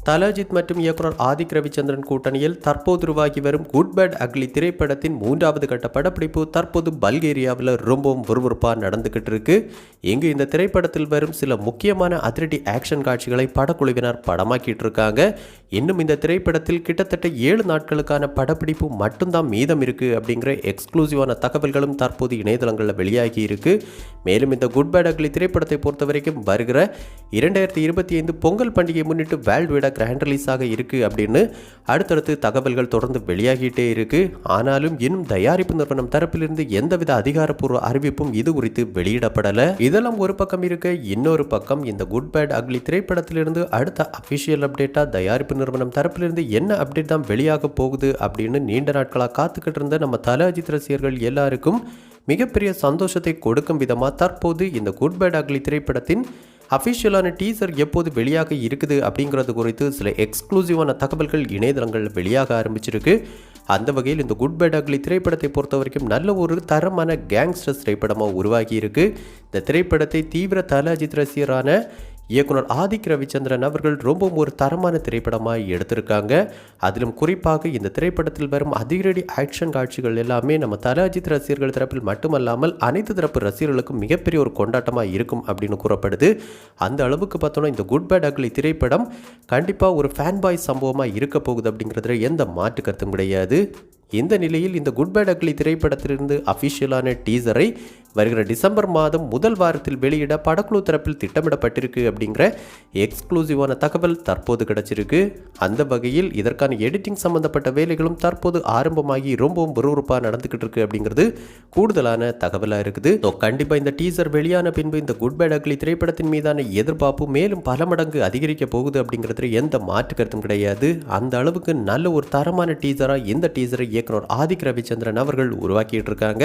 தல அஜித் மற்றும் இயக்குனர் ஆதிக் ரவிச்சந்திரன் கூட்டணியில் தற்போது உருவாகி வரும் குட் பேட் அக்லி திரைப்படத்தின் 3வது கட்ட படப்பிடிப்பு தற்போது பல்கேரியாவில் ரொம்பவும் விறுவிறுப்பாக நடந்துகிட்டு இருக்கு. இங்கு இந்த திரைப்படத்தில் வரும் சில முக்கியமான அதிரடி ஆக்ஷன் காட்சிகளை படக்குழுவினர் படமாக்கிட்டு இருக்காங்க. இன்னும் இந்த திரைப்படத்தில் கிட்டத்தட்ட 7 நாட்களுக்கான படப்பிடிப்பு மட்டும்தான் மீதம் இருக்கு அப்படிங்கிற எக்ஸ்க்ளூசிவான தகவல்களும் தற்போது இணையதளங்களில் வெளியாகி இருக்கு. மேலும் இந்த குட் பேட் அக்லி திரைப்படத்தை பொறுத்த வரைக்கும் வருகிற 2025 பொங்கல் பண்டிகையை முன்னிட்டு வேர்ல்டு வைடாக கிராண்ட் ரிலீஸ் ஆக இருக்கு அப்படின்னு அடுத்தடுத்து தகவல்கள் தொடர்ந்து வெளியாகிட்டே இருக்கு. ஆனாலும் இன்னும் தயாரிப்பு நிறுவனம் தரப்பிலிருந்து எந்தவித அதிகாரப்பூர்வ அறிவிப்பும் இது குறித்து வெளியிடப்படல. இதெல்லாம் ஒரு பக்கம் இருக்க, இன்னொரு பக்கம் இந்த குட் பேட் அக்லி திரைப்படத்திலிருந்து அடுத்த அபிஷியல் அப்டேட்டா தயாரிப்பு நிறுவனம் தரப்பிலிருந்து என்ன அப்டேட் தான் வெளியாக போகுது அப்படின்னு நீண்ட நாட்களாக காத்துக்கிட்டு இருந்த நம்ம தல அஜித் ரசிகர்கள் எல்லாருக்கும் மிகப்பெரிய சந்தோஷத்தை கொடுக்கும் விதமாக தற்போது இந்த குட் பேட் அக்லி திரைப்படத்தின் அஃபிஷியலான டீசர் எப்போது வெளியாக இருக்குது அப்படிங்கிறது குறித்து சில எக்ஸ்க்ளூசிவான தகவல்கள் இணையதளங்களில் வெளியாக ஆரம்பிச்சிருக்கு. அந்த வகையில் இந்த குட் பேட் அக்லி திரைப்படத்தை பொறுத்த வரைக்கும் நல்ல ஒரு தரமான கேங்ஸ்டர்ஸ் திரைப்படமாக உருவாகி இருக்கு. இந்த திரைப்படத்தை தீவிர தல அஜித் ரசிகரான இயக்குனர் ஆதிக் ரவிச்சந்திரன் அவர்கள் ரொம்பவும் ஒரு தரமான திரைப்படமாக எடுத்திருக்காங்க. அதிலும் குறிப்பாக இந்த திரைப்படத்தில் வரும் அதிரடி ஆக்ஷன் காட்சிகள் எல்லாமே நம்ம தல அஜித் ரசிகர்கள் தரப்பில் மட்டுமல்லாமல் அனைத்து தரப்பு ரசிகர்களுக்கும் மிகப்பெரிய ஒரு கொண்டாட்டமாக இருக்கும் அப்படின்னு கூறப்படுது. அந்த அளவுக்கு பார்த்தோன்னா இந்த குட் பேட் அக்லி திரைப்படம் கண்டிப்பாக ஒரு ஃபேன் பாய் சம்பவமாக இருக்க போகுது அப்படிங்கிறதுல எந்த மாற்று கருத்தும் கிடையாது. இந்த நிலையில் இந்த குட் பேட் அக்லி திரைப்படத்திலிருந்து அஃபிஷியலான டீசரை வருகிற டிசம்பர் மாதம் முதல் வாரத்தில் வெளியிட படக்குழு தரப்பில் திட்டமிடப்பட்டிருக்கு அப்படிங்கிற எக்ஸ்க்ளூசிவான தகவல் தற்போது கிடைச்சிருக்கு. அந்த வகையில் இதற்கான எடிட்டிங் சம்பந்தப்பட்ட வேலைகளும் தற்போது ஆரம்பமாகி ரொம்பவும் விறுவிறுப்பாக நடந்துகிட்டு இருக்கு அப்படிங்கிறது கூடுதலான தகவலாக இருக்குது. கண்டிப்பாக இந்த டீசர் வெளியான பின்பு இந்த குட் பேட் அக்லி திரைப்படத்தின் மீதான எதிர்பார்ப்பு மேலும் பல மடங்கு அதிகரிக்க போகுது அப்படிங்கிறது எந்த மாற்று கருத்தும் கிடையாது. அந்த அளவுக்கு நல்ல ஒரு தரமான டீசராக இந்த டீசரை இயக்குனர் ஆதிக் ரவிச்சந்திரன் அவர்கள் உருவாக்கிட்டு இருக்காங்க.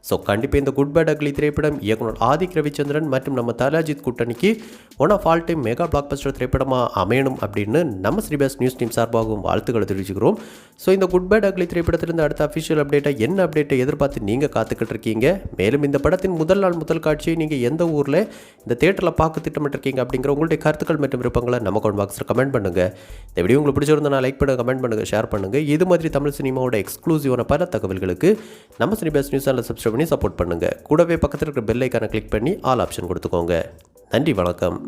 ஸோ கண்டிப்பாக இந்த குட் பேட் அக்லி திரைப்படம் இயக்குனர் ஆதிக் ரவிச்சந்திரன் மற்றும் நம்ம தல அஜித் கூட்டணிக்கு one of all time mega blockbuster திரைப்படமாக அமையணும் அப்படின்னு நம்ம ஸ்ரீபாஸ் நியூஸ் டீம் சார்பாகவும் வாழ்த்துக்களை தெரிவிச்சுக்கிறோம். ஸோ இந்த குட் பேட் அக்லி திரைப்படத்திலிருந்து அடுத்த அஃபிஷியல் அப்டேட்டாக என்ன அப்டேட்டை எதிர்பார்த்து நீங்கள் காத்துக்கிட்டு இருக்கீங்க? மேலும் இந்த படத்தின் முதல் நாள் முதல் காட்சியை நீங்கள் எந்த ஊரில் இந்த தேட்டரில் பார்க்க திட்டமிட்டிருக்கீங்க அப்படிங்கிற உங்களுடைய கருத்துக்கள் மற்றும் விருப்பங்களை நம்ம கமெண்ட் பாக்ஸில் கமெண்ட் பண்ணுங்கள். இந்த வீடியோ உங்களுக்கு பிடிச்சிருந்தா லைக் பண்ணுங்கள், கமெண்ட் பண்ணுங்கள், ஷேர் பண்ணுங்கள். இது மாதிரி தமிழ் சினிமாவோட எக்ஸ்க்ளூசிவான பல தகவல்களுக்கு நம்ம ஸ்ரீபாஸ் நியூஸ் சேனலை சப்ஸ்கிரைப் பண்ணி சப்போர்ட் பண்ணுங்கள். கூடவே பக்கத்தில் இருக்கிற பெல் ஐக்கானை கிளிக் பண்ணி ஆல் ஆப்ஷன் கொடுத்துக்கோங்க. நன்றி, வணக்கம்.